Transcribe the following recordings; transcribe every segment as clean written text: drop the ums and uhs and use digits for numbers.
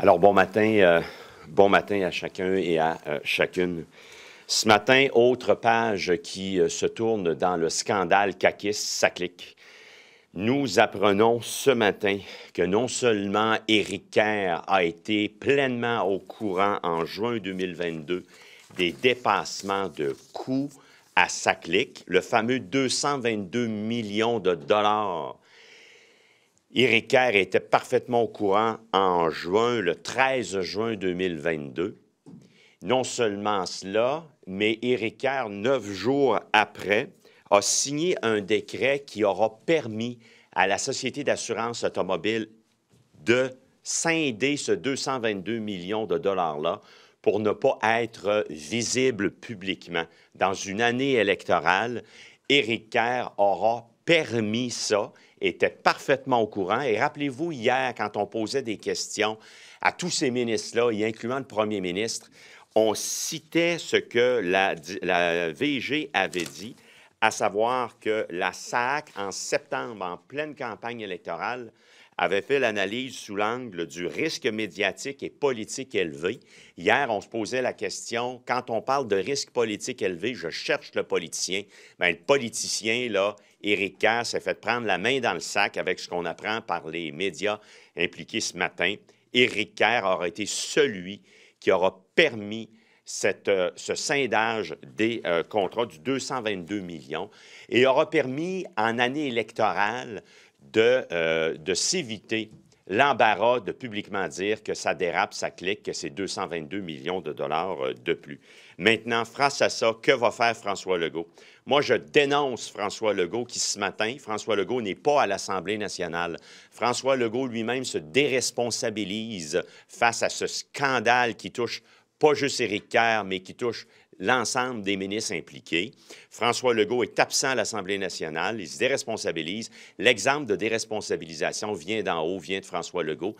Alors, bon matin à chacun et à chacune. Ce matin, autre page qui se tourne dans le scandale caquiste-saclique. Nous apprenons ce matin que non seulement Éric Kerr a été pleinement au courant en juin 2022 des dépassements de coûts à Saclic, le fameux 222 millions de dollars. Éric Kerr était parfaitement au courant en juin, le 13 juin 2022. Non seulement cela, mais Éric Kerr, 9 jours après, a signé un décret qui aura permis à la Société d'assurance automobile de scinder ce 222 millions de dollars-là pour ne pas être visible publiquement. Dans une année électorale, Éric Kerr aura permis ça, était parfaitement au courant. Et rappelez-vous, hier, quand on posait des questions à tous ces ministres-là, y incluant le premier ministre, on citait ce que la VG avait dit, à savoir que la SAC, en septembre, en pleine campagne électorale, avait fait l'analyse sous l'angle du risque médiatique et politique élevé. Hier, on se posait la question, quand on parle de risque politique élevé, je cherche le politicien. Bien, le politicien, là, Éric Kerr, s'est fait prendre la main dans le sac avec ce qu'on apprend par les médias impliqués ce matin. Éric Kerr aura été celui qui aura permis ce scindage des contrats du 222 millions et aura permis, en année électorale, de s'éviter l'embarras de publiquement dire que ça dérape, ça clique, que c'est 222 millions de dollars de plus. Maintenant, face à ça, que va faire François Legault? Moi, je dénonce François Legault qui, ce matin, François Legault n'est pas à l'Assemblée nationale. François Legault lui-même se déresponsabilise face à ce scandale qui touche pas juste Éric Kerr, mais qui touche l'ensemble des ministres impliqués. François Legault est absent à l'Assemblée nationale, il se déresponsabilise. L'exemple de déresponsabilisation vient d'en haut, vient de François Legault.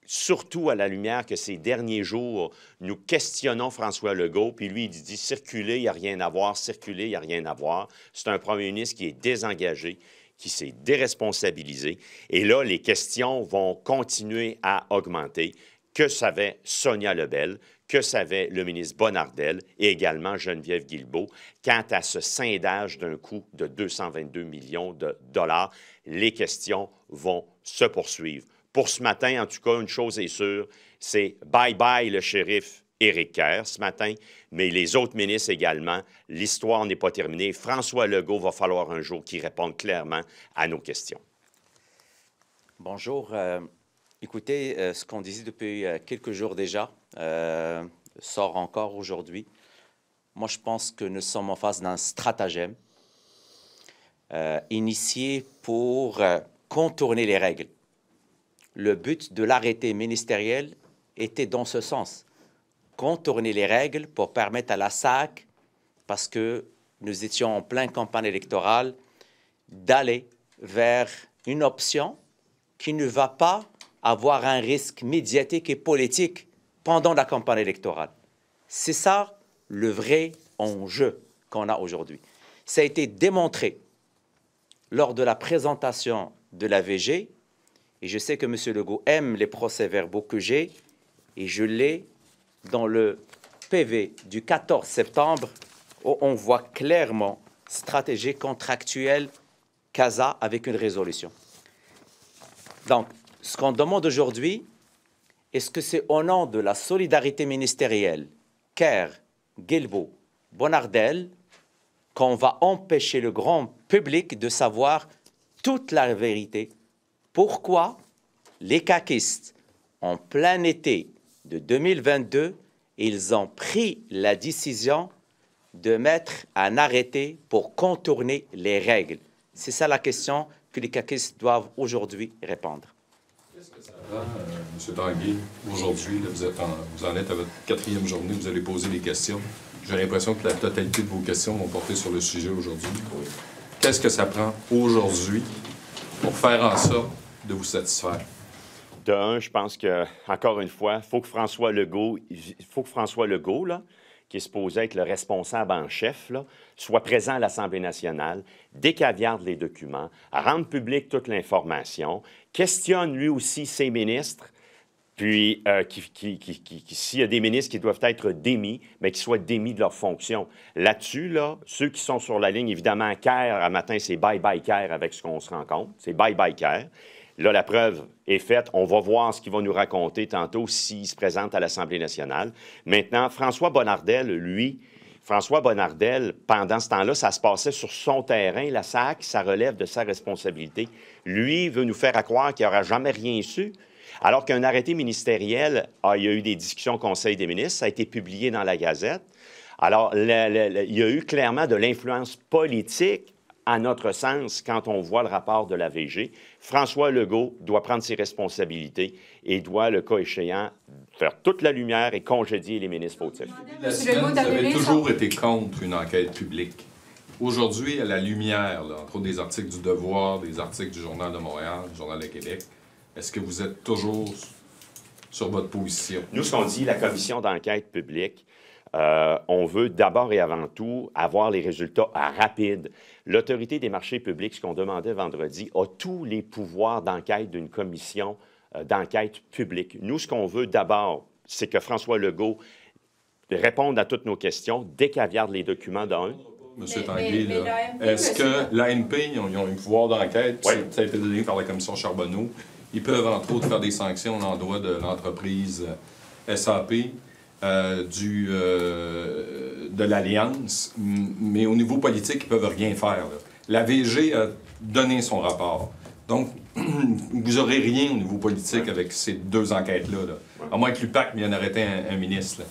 Surtout à la lumière que ces derniers jours, nous questionnons François Legault, puis lui, il dit « circuler, il n'y a rien à voir, circuler, il n'y a rien à voir ». C'est un premier ministre qui est désengagé, qui s'est déresponsabilisé. Et là, les questions vont continuer à augmenter. Que savait Sonia Lebel? Que savait le ministre Bonnardel et également Geneviève Guilbeault quant à ce scindage d'un coût de 222 millions de dollars? Les questions vont se poursuivre. Pour ce matin, en tout cas, une chose est sûre, c'est bye-bye le shérif Éric Kerr ce matin, mais les autres ministres également. L'histoire n'est pas terminée. François Legault va falloir un jour qu'il réponde clairement à nos questions. Bonjour. Écoutez, ce qu'on disait depuis quelques jours déjà sort encore aujourd'hui. Moi, je pense que nous sommes en face d'un stratagème initié pour contourner les règles. Le but de l'arrêté ministériel était dans ce sens, contourner les règles pour permettre à la SAC, parce que nous étions en pleine campagne électorale, d'aller vers une option qui ne va pas avoir un risque médiatique et politique pendant la campagne électorale. C'est ça le vrai enjeu qu'on a aujourd'hui. Ça a été démontré lors de la présentation de la VG, et je sais que M. Legault aime les procès-verbaux que j'ai, et je l'ai dans le PV du 14 septembre, où on voit clairement stratégie contractuelle CASA avec une résolution. Donc, ce qu'on demande aujourd'hui, est-ce que c'est au nom de la solidarité ministérielle, Kerr, Guilbeault, Bonnardel, qu'on va empêcher le grand public de savoir toute la vérité? Pourquoi les caquistes, en plein été de 2022, ils ont pris la décision de mettre un arrêté pour contourner les règles? C'est ça la question que les caquistes doivent aujourd'hui répondre. Qu'est-ce que ça rend, M. Tanguay, aujourd'hui? Vous en êtes à votre 4e journée, vous allez poser des questions. J'ai l'impression que la totalité de vos questions vont porter sur le sujet aujourd'hui. Qu'est-ce que ça prend aujourd'hui pour faire en sorte de vous satisfaire? De un, je pense que, encore une fois, il faut que François Legault, là, qui est supposé être le responsable en chef, là, soit présent à l'Assemblée nationale, décaviarde les documents, rende publique toute l'information, questionne lui aussi ses ministres, Puis, s'il y a des ministres qui doivent être démis, bien, qu'ils soient démis de leur fonction. Là-dessus, là, ceux qui sont sur la ligne, évidemment, CAIR, à matin, c'est bye-bye CAIR avec ce qu'on se rend compte. C'est bye-bye CAIR. Là, la preuve est faite. On va voir ce qu'il va nous raconter tantôt s'il se présente à l'Assemblée nationale. Maintenant, François Bonnardel, lui, pendant ce temps-là, ça se passait sur son terrain. La SAC, ça relève de sa responsabilité. Lui veut nous faire croire qu'il n'aura jamais rien su. Alors qu'un arrêté ministériel, il y a eu des discussions au Conseil des ministres, ça a été publié dans la Gazette. Alors, il y a eu clairement de l'influence politique, à notre sens, quand on voit le rapport de la VG. François Legault doit prendre ses responsabilités et doit, le cas échéant, faire toute la lumière et congédier les ministres fautifs. La semaine, vous avez toujours été contre une enquête publique. Aujourd'hui, à la lumière, là, entre autres des articles du Devoir, des articles du Journal de Montréal, du Journal de Québec, est-ce que vous êtes toujours sur votre position? Nous, ce qu'on dit, la commission d'enquête publique, on veut d'abord et avant tout avoir les résultats rapides. L'Autorité des marchés publics, ce qu'on demandait vendredi, a tous les pouvoirs d'enquête d'une commission d'enquête publique. Nous, ce qu'on veut d'abord, c'est que François Legault réponde à toutes nos questions, décaviarde les documents d'un. M. Tanguay, est-ce que l'AMP, ils ont un pouvoir d'enquête? Oui. Ça a été donné par la commission Charbonneau. Ils peuvent, entre autres, faire des sanctions à l'endroit de l'entreprise SAP, de l'Alliance, mais au niveau politique, ils ne peuvent rien faire. Là. La VG a donné son rapport. Donc, vous n'aurez rien au niveau politique avec ces deux enquêtes-là. Là. À moins que l'UPAC vienne arrêter un ministre. Là.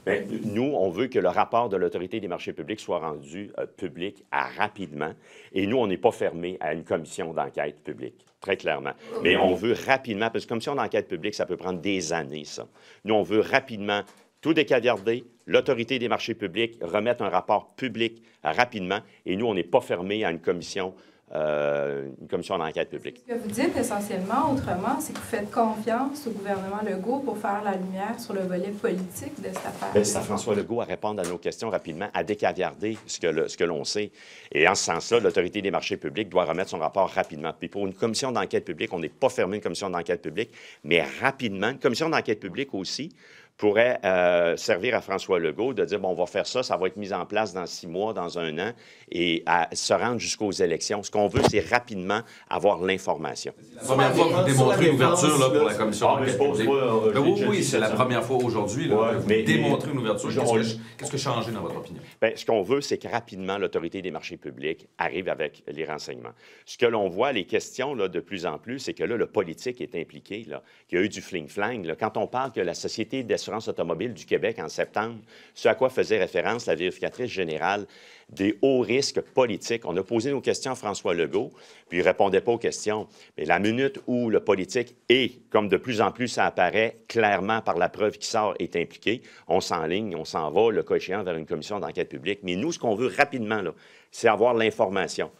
Bien, nous, on veut que le rapport de l'Autorité des marchés publics soit rendu public rapidement. Et nous, on n'est pas fermé à une commission d'enquête publique, très clairement. Mais on veut rapidement, parce que commission d'enquête publique, ça peut prendre des années, ça. Nous, on veut rapidement tout décaviarder, l'Autorité des marchés publics remettre un rapport public rapidement. Et nous, on n'est pas fermé à une commission d'enquête publique. Ce que vous dites essentiellement, autrement, c'est que vous faites confiance au gouvernement Legault pour faire la lumière sur le volet politique de cette affaire. Bien, c'est à François Legault à répondre à nos questions rapidement, à décaviarder ce que l'on sait. Et en ce sens-là, l'Autorité des marchés publics doit remettre son rapport rapidement. Puis pour une commission d'enquête publique, on n'est pas fermé une commission d'enquête publique, mais rapidement. Une commission d'enquête publique aussi pourrait servir à François Legault de dire, bon, on va faire ça, ça va être mis en place dans 6 mois, dans 1 an, et à se rendre jusqu'aux élections. Ce qu'on veut, c'est rapidement avoir l'information. La première fois que vous démontrez l'ouverture pour la commission d'enquête publique. Oui, c'est la première fois aujourd'hui que vous démontrez une ouverture. Qu'est-ce qui a changé dans votre opinion? Bien, ce qu'on veut, c'est que rapidement, l'Autorité des marchés publics arrive avec les renseignements. Ce que l'on voit, les questions, là, de plus en plus, c'est que là, le politique est impliqué, là, qu'il y a eu du fling-flang. Quand on parle que la Société d'assurance automobile du Québec, en septembre, ce à quoi faisait référence la vérificatrice générale, des hauts risques politiques. On a posé nos questions à François Legault, puis il ne répondait pas aux questions. Mais la minute où le politique est, comme de plus en plus ça apparaît clairement par la preuve qui sort, est impliqué, on s'enligne, on s'en va, le cas échéant, vers une commission d'enquête publique. Mais nous, ce qu'on veut rapidement, là, c'est avoir l'information.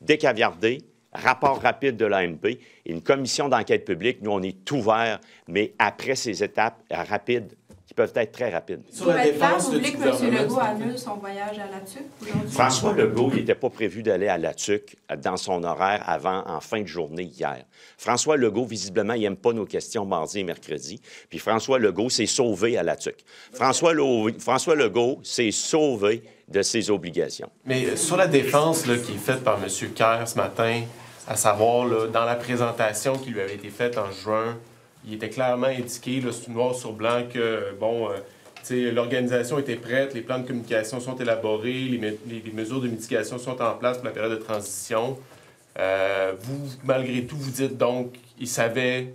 Décaviarder, rapport rapide de l'AMP et une commission d'enquête publique. Nous, on est ouverts, mais après ces étapes rapides, qui peuvent être très rapides. Sur la défense, vous voulez que M. Legault annule son voyage à la TUC aujourd'hui? François Legault, il n'était pas prévu d'aller à la TUC dans son horaire en fin de journée hier. François Legault, visiblement, il n'aime pas nos questions mardi et mercredi. Puis François Legault s'est sauvé à la TUC. François Legault s'est sauvé de ses obligations. Mais sur la défense là, qui est faite par M. Kerr ce matin, à savoir, là, dans la présentation qui lui avait été faite en juin, il était clairement indiqué, là, noir sur blanc, que, bon, l'organisation était prête, les plans de communication sont élaborés, les mesures de mitigation sont en place pour la période de transition. Vous, malgré tout, vous dites donc, il savait...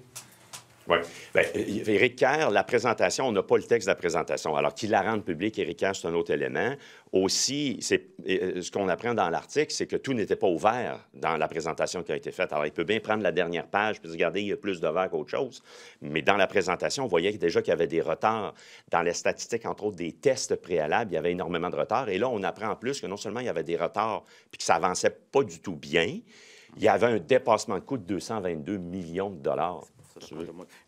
Oui. Bien, Éric Kerr, la présentation, on n'a pas le texte de la présentation. Alors, qu'il la rende publique, Éric Kerr, c'est un autre élément. Aussi, ce qu'on apprend dans l'article, c'est que tout n'était pas ouvert dans la présentation qui a été faite. Alors, il peut bien prendre la dernière page puis regarder, il y a plus de vert qu'autre chose. Mais dans la présentation, on voyait déjà qu'il y avait des retards. Dans les statistiques, entre autres, des tests préalables, il y avait énormément de retards. Et là, on apprend en plus que non seulement il y avait des retards puis que ça avançait pas du tout bien, il y avait un dépassement de coût de 222 millions de dollars.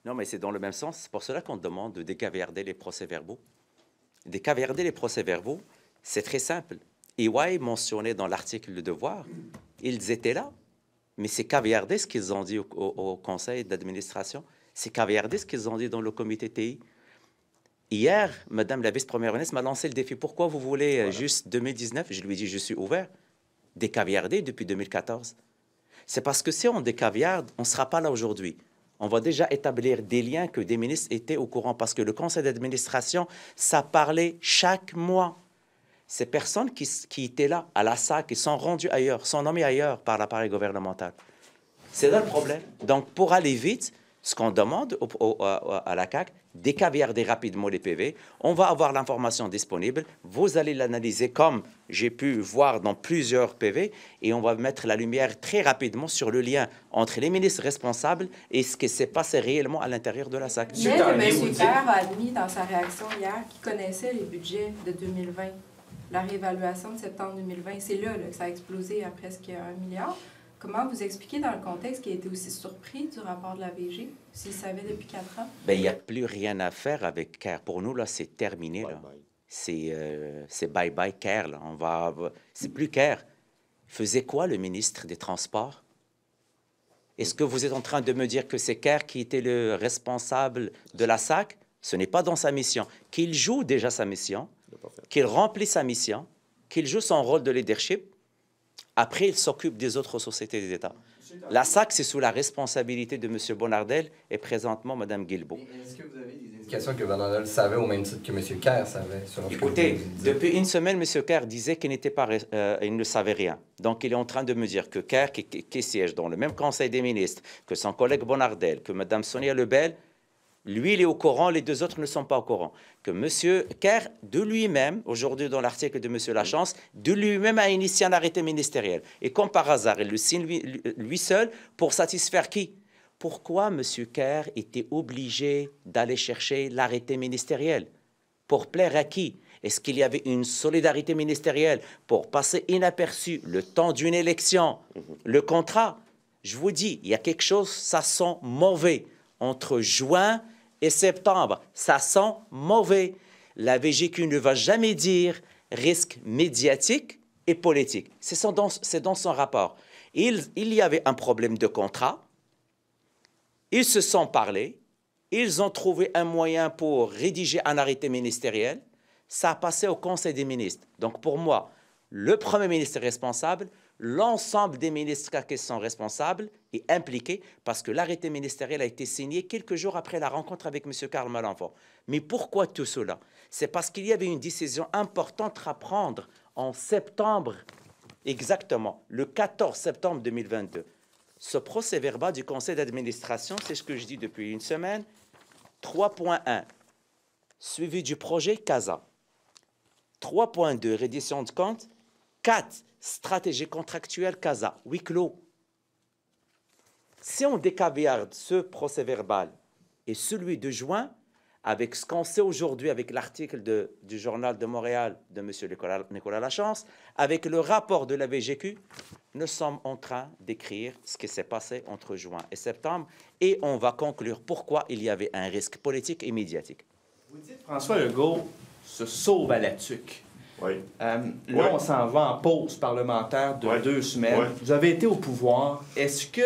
Non, mais c'est dans le même sens. C'est pour cela qu'on demande de décaviarder les procès-verbaux. Décaviarder les procès-verbaux, c'est très simple. EY mentionnait dans l'article Le Devoir, ils étaient là, mais c'est caviarder ce qu'ils ont dit au conseil d'administration. C'est caviardiste ce qu'ils ont dit dans le comité TI. Hier, Madame la vice-première ministre m'a lancé le défi. Pourquoi vous voulez juste 2019? Je lui ai dit, je suis ouvert. Décaviarder depuis 2014. C'est parce que si on décaviarde, on ne sera pas là aujourd'hui. On va déjà établir des liens que des ministres étaient au courant parce que le conseil d'administration, ça parlait chaque mois. Ces personnes qui étaient là à la SAC, qui sont rendues ailleurs, sont nommées ailleurs par l'appareil gouvernemental. C'est là le problème. Donc, pour aller vite, ce qu'on demande à la CAQ, décaviarder rapidement les PV. On va avoir l'information disponible. Vous allez l'analyser comme j'ai pu voir dans plusieurs PV et on va mettre la lumière très rapidement sur le lien entre les ministres responsables et ce qui s'est passé réellement à l'intérieur de la SAC. Mais M. Kerr a admis dans sa réaction hier qu'il connaissait les budgets de 2020. La réévaluation de septembre 2020, c'est là que ça a explosé à presque 1 milliard. Comment vous expliquez dans le contexte qu'il a été aussi surpris du rapport de la VG, s'il savait depuis 4 ans? Bien, il n'y a plus rien à faire avec Kerr. Pour nous, là, c'est terminé. C'est bye-bye Kerr. Là. C'est plus Kerr. Faisait quoi le ministre des Transports? Est-ce que vous êtes en train de me dire que c'est Kerr qui était le responsable de la SAC? Ce n'est pas dans sa mission. Qu'il joue déjà sa mission, qu'il remplit sa mission, qu'il joue son rôle de leadership. Après, il s'occupe des autres sociétés d'État. La SAC, c'est sous la responsabilité de M. Bonardel et présentement Mme Guilbeault. Est-ce que vous avez des indications que Bonardel savait au même titre que M. Kerr savait? Écoutez, depuis une semaine, M. Kerr disait qu'il il ne savait rien. Donc, il est en train de me dire que Kerr, qui siège dans le même Conseil des ministres, que son collègue Bonardel, que Mme Sonia Lebel, lui, il est au courant, les deux autres ne sont pas au courant. Que M. Kerr, de lui-même, aujourd'hui dans l'article de M. Lachance, de lui-même a initié un arrêté ministériel. Et comme par hasard, il le signe lui seul pour satisfaire qui? Pourquoi M. Kerr était obligé d'aller chercher l'arrêté ministériel? Pour plaire à qui? Est-ce qu'il y avait une solidarité ministérielle pour passer inaperçu le temps d'une élection? Le contrat, je vous dis, il y a quelque chose, ça sent mauvais. Entre juin et septembre, ça sent mauvais. La VGQ ne va jamais dire risque médiatique et politique. C'est dans son rapport. Il y avait un problème de contrat. Ils se sont parlé. Ils ont trouvé un moyen pour rédiger un arrêté ministériel. Ça a passé au Conseil des ministres. Donc pour moi, le Premier ministre est responsable, l'ensemble des ministres qui sont responsables est impliqué parce que l'arrêté ministériel a été signé quelques jours après la rencontre avec M. Karl Malenfant. Mais pourquoi tout cela? C'est parce qu'il y avait une décision importante à prendre en septembre, exactement, le 14 septembre 2022. Ce procès-verbal du conseil d'administration, c'est ce que je dis depuis une semaine, 3.1, suivi du projet CASA. 3.2, reddition de compte. 4, stratégie contractuelle CASA, huis clos. Si on décaviarde ce procès-verbal et celui de juin, avec ce qu'on sait aujourd'hui, avec l'article du Journal de Montréal de M. Nicolas Lachance, avec le rapport de la VGQ, nous sommes en train d'écrire ce qui s'est passé entre juin et septembre et on va conclure pourquoi il y avait un risque politique et médiatique. Vous dites François Legault se sauve à la tuque. Oui. Là, on s'en va en pause parlementaire de 2 semaines. Oui. Vous avez été au pouvoir. Est-ce que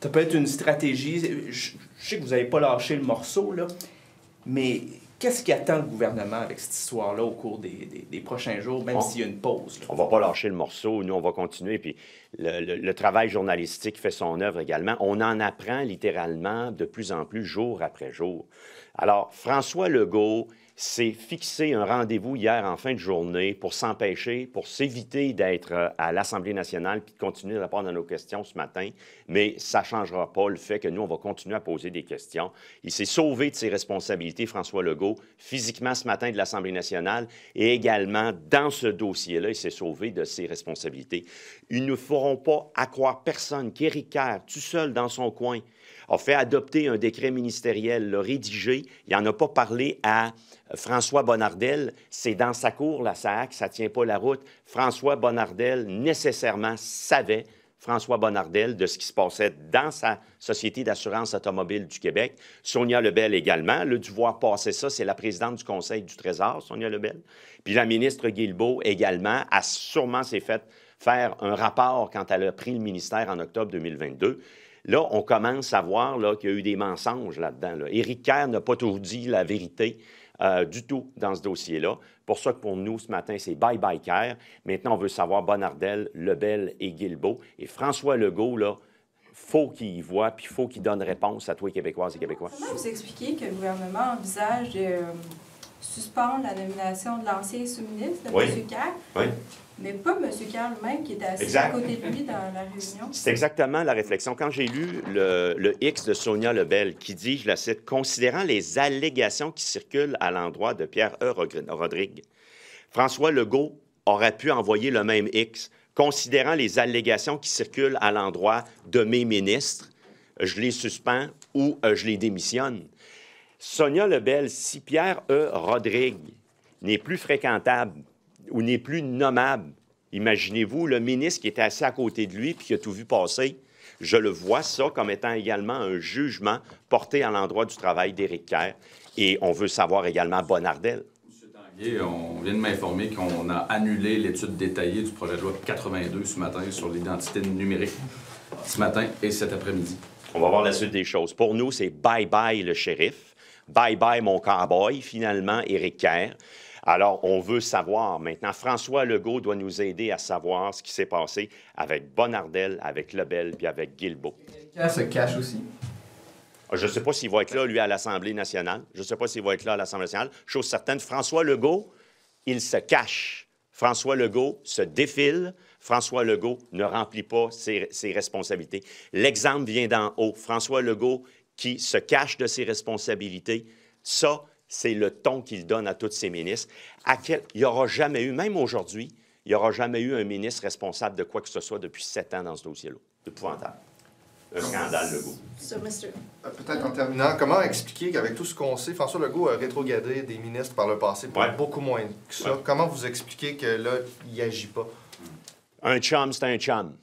ça peut être une stratégie? Je sais que vous n'avez pas lâché le morceau, là, mais qu'est-ce qui attend le gouvernement avec cette histoire-là au cours des prochains jours, même s'il y a une pause? Là? On ne va pas lâcher le morceau. Nous, on va continuer. Puis le travail journalistique fait son œuvre également. On en apprend littéralement de plus en plus jour après jour. Alors, François Legault s'est fixé un rendez-vous hier en fin de journée pour s'empêcher, pour s'éviter d'être à l'Assemblée nationale puis de continuer de répondre à nos questions ce matin. Mais ça ne changera pas le fait que nous, on va continuer à poser des questions. Il s'est sauvé de ses responsabilités, François Legault, physiquement ce matin de l'Assemblée nationale et également dans ce dossier-là, il s'est sauvé de ses responsabilités. Ils ne feront pas accroire personne qu'Éric Kerr, tout seul dans son coin, a fait adopter un décret ministériel là, rédigé. Il n'en a pas parlé à François Bonardel. C'est dans sa cour, la SAC, ça ne tient pas la route. François Bonardel, nécessairement, savait, François Bonardel, de ce qui se passait dans sa Société d'assurance automobile du Québec. Sonia Lebel également. Le dû voir passer ça, c'est la présidente du Conseil du Trésor, Sonia Lebel. Puis la ministre Guilbeault également, s'est fait faire un rapport quand elle a pris le ministère en octobre 2022. Là, on commence à voir qu'il y a eu des mensonges là-dedans. Là. Éric Kerr n'a pas tout dit la vérité du tout dans ce dossier-là. Pour ça que pour nous, ce matin, c'est bye-bye Kerr. Maintenant, on veut savoir Bonnardel, Lebel et Guilbeault. Et François Legault, là, faut qu'il y voie, puis il faut qu'il donne réponse à tous les Québécoises et Québécois. Comment vous expliquez que le gouvernement envisage de suspendre la nomination de l'ancien sous-ministre, de M. Kerr, mais pas M. Kerr lui-même qui était assis à côté de lui dans la réunion? C'est exactement la réflexion. Quand j'ai lu le X de Sonia Lebel qui dit, je la cite, « Considérant les allégations qui circulent à l'endroit de Pierre E. Rodrigue, François Legault aurait pu envoyer le même X. Considérant les allégations qui circulent à l'endroit de mes ministres, je les suspends ou je les démissionne. » Sonia Lebel, si Pierre E. Rodrigue n'est plus fréquentable ou n'est plus nommable, imaginez-vous le ministre qui était assis à côté de lui puis qui a tout vu passer, je le vois ça comme étant également un jugement porté à l'endroit du travail d'Éric Kerr. Et on veut savoir également Bonnardel. M. Tanguay, on vient de m'informer qu'on a annulé l'étude détaillée du projet de loi 82 ce matin sur l'identité numérique, ce matin et cet après-midi. On va voir la suite des choses. Pour nous, c'est bye-bye le shérif. Bye-bye, mon cowboy, finalement, Éric Kerr. Alors, on veut savoir maintenant. François Legault doit nous aider à savoir ce qui s'est passé avec Bonnardel, avec Lebel puis avec Guilbeault. Éric Kerr se cache aussi. Je ne sais pas s'il va être là, lui, à l'Assemblée nationale. Je ne sais pas s'il va être là à l'Assemblée nationale. Chose certaine, François Legault, il se cache. François Legault se défile. François Legault ne remplit pas ses responsabilités. L'exemple vient d'en haut. François Legault qui se cache de ses responsabilités, ça, c'est le ton qu'il donne à tous ses ministres. Il n'y aura jamais eu, même aujourd'hui, il n'y aura jamais eu un ministre responsable de quoi que ce soit depuis 7 ans dans ce dossier-là. C'est épouvantable. Un scandale, Legault. Peut-être en terminant, comment expliquer qu'avec tout ce qu'on sait, François Legault a rétrogradé des ministres par le passé pour beaucoup moins que ça. Comment vous expliquez que là, il n'agit pas? Un chum, c'est un chum.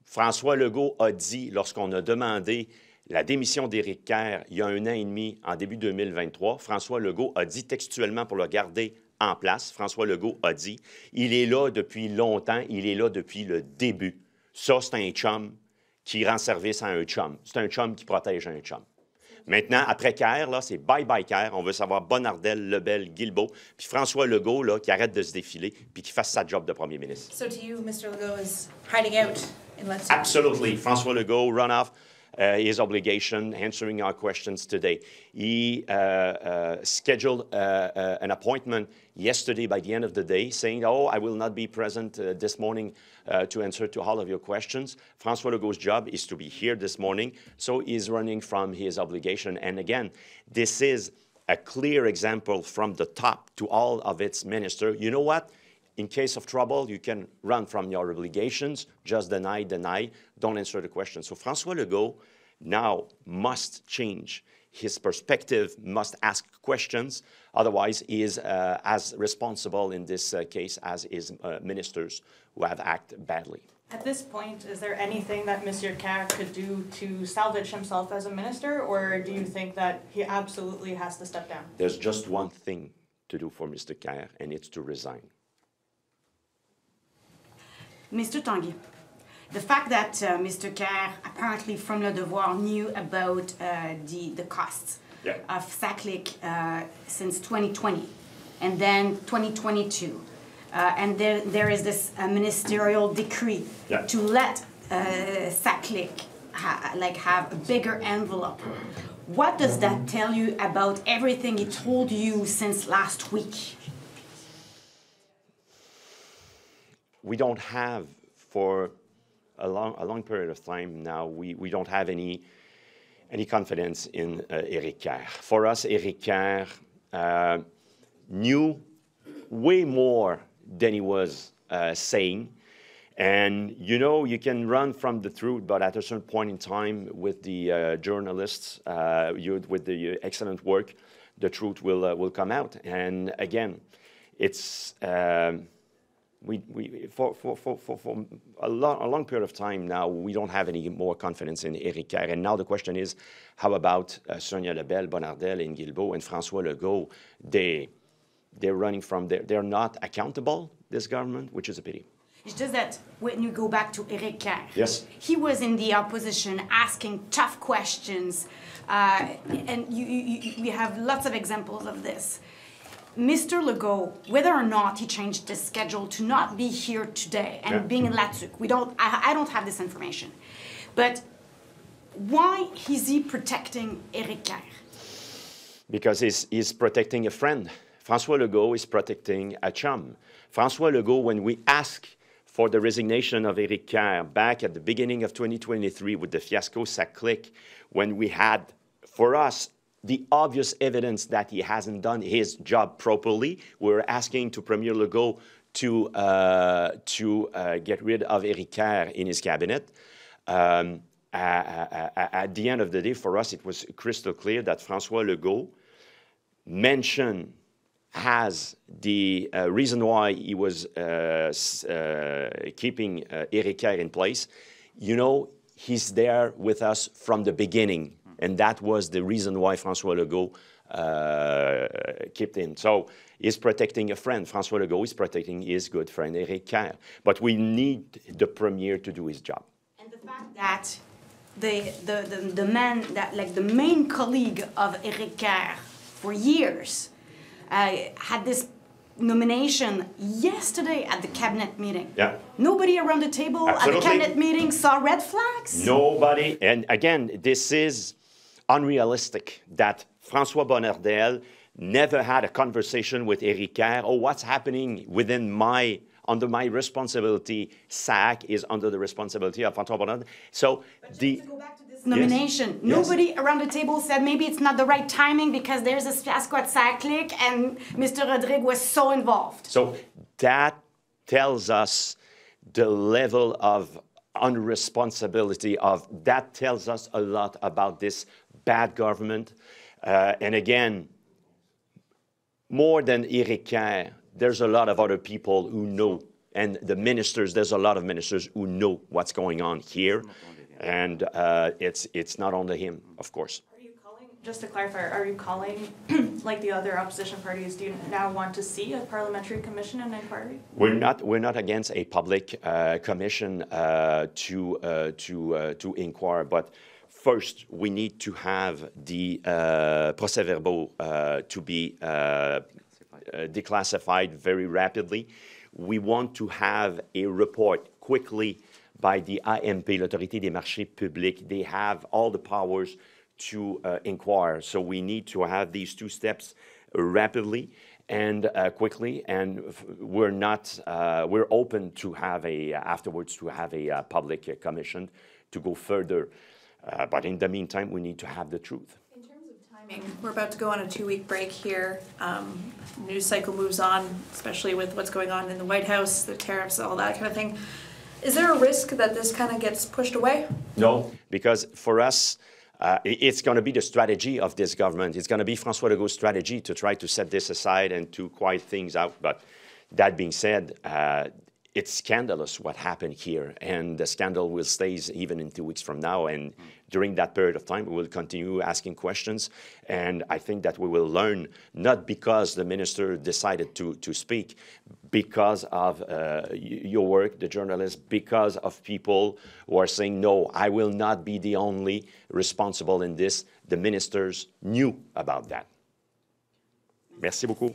François Legault a dit, lorsqu'on a demandé la démission d'Éric Kerr il y a 1 an et demi, en début 2023, François Legault a dit textuellement pour le garder en place, François Legault a dit, il est là depuis longtemps, il est là depuis le début. Ça, c'est un chum qui rend service à un chum. C'est un chum qui protège un chum. Maintenant, après Kerr, là, c'est bye-bye Kerr. On veut savoir Bonnardel, Lebel, Guilbeault, puis François Legault, là, qui arrête de se défiler, puis qui fasse sa job de premier ministre. So to you, Mr. Legault is hiding out in Leinster? Absolutely. François Legault, run off his obligation, answering our questions today. He scheduled an appointment yesterday by the end of the day, saying, oh, I will not be present this morning to answer to all of your questions. François Legault's job is to be here this morning, so he's running from his obligation. And again, this is a clear example from the top to all of its ministers. You know what? In case of trouble, you can run from your obligations, just deny, don't answer the question. So François Legault now must change his perspective, must ask questions. Otherwise, he is as responsible in this case as his ministers who have acted badly. At this point, is there anything that Mr. Kerr could do to salvage himself as a minister, or do you think that he absolutely has to step down? There's just one thing to do for Mr. Kerr, and it's to resign. Mr. Tanguay, the fact that Mr. Kerr, apparently from Le Devoir, knew about the costs of SACLIC since 2020 and then 2022, and there is this ministerial decree to let SACLIC have a bigger envelope. What does that tell you about everything he told you since last week? We don't have, for a long period of time now, we don't have any confidence in Éric Kerr. For us, Éric Kerr knew way more than he was saying. And, you know, you can run from the truth, but at a certain point in time with the journalists, with the excellent work, the truth will come out. And again, it's... For a long period of time now, we don't have any more confidence in Éric Kerr. And now the question is, how about Sonia Lebel, Bonnardel, and Guilbeault, and François Legault? They're running from there. They're not accountable, this government, which is a pity. It's just that when you go back to Éric Kerr, yes, he was in the opposition asking tough questions, and we have lots of examples of this. Mr. Legault, whether or not he changed the schedule to not be here today and being in Latuc, I don't have this information. But why is he protecting Éric Kerr? Because he's protecting a friend. François Legault is protecting a chum. François Legault, when we asked for the resignation of Éric Kerr back at the beginning of 2023 with the fiasco SAC-CLIC, when we had, for us, the obvious evidence that he hasn't done his job properly, we were asking to Premier Legault to get rid of Éric Kerr in his cabinet. At the end of the day, for us, it was crystal clear that François Legault mentioned as the reason why he was keeping Éric Kerr in place. You know, he's there with us from the beginning, and that was the reason why François Legault kept him. So he's protecting a friend. François Legault is protecting his good friend Éric Kerr. But we need the Premier to do his job. And the fact that the man that, like the main colleague of Éric Kerr for years, had this nomination yesterday at the cabinet meeting. Yeah. Nobody around the table Absolutely. at the cabinet meeting saw red flags? Nobody. And again, this is unrealistic that François Bonnardel never had a conversation with Éric Kerr. Oh, what's happening within under my responsibility? SAC is under the responsibility of François Bonnardel. So to go back to this nomination, nobody around the table said maybe it's not the right timing because there's a fiasco at SAC-CLIC and Mr. Rodrigue was so involved. So that tells us the level of unresponsibility that tells us a lot about this bad government. And again, more than Éric Kerr, there's a lot of other people who know, and the ministers, there's a lot of ministers who know what's going on here, and it's not only him, of course. Are you calling, just to clarify, are you calling, like the other opposition parties, do you now want to see a parliamentary commission and inquiry? We're not against a public commission to inquire, but first, we need to have the procès-verbaux to be declassified very rapidly. We want to have a report quickly by the AMP, l'Autorité des marchés publics. They have all the powers to inquire. So we need to have these two steps rapidly and quickly. And we're open to have afterwards to have a public commission to go further. But in the meantime, we need to have the truth. In terms of timing, we're about to go on a 2-week break here. News cycle moves on, especially with what's going on in the White House, the tariffs, all that kind of thing. Is there a risk that this kind of gets pushed away? No, because for us, it's going to be the strategy of this government. It's going to be François Legault's strategy to try to set this aside and to quiet things out. But that being said, it's scandalous what happened here, and the scandal will stay even in 2 weeks from now. And during that period of time, we will continue asking questions. And I think that we will learn, not because the minister decided to speak, because of your work, the journalists, because of people who are saying, no, I will not be the only responsible in this. The ministers knew about that. Merci beaucoup.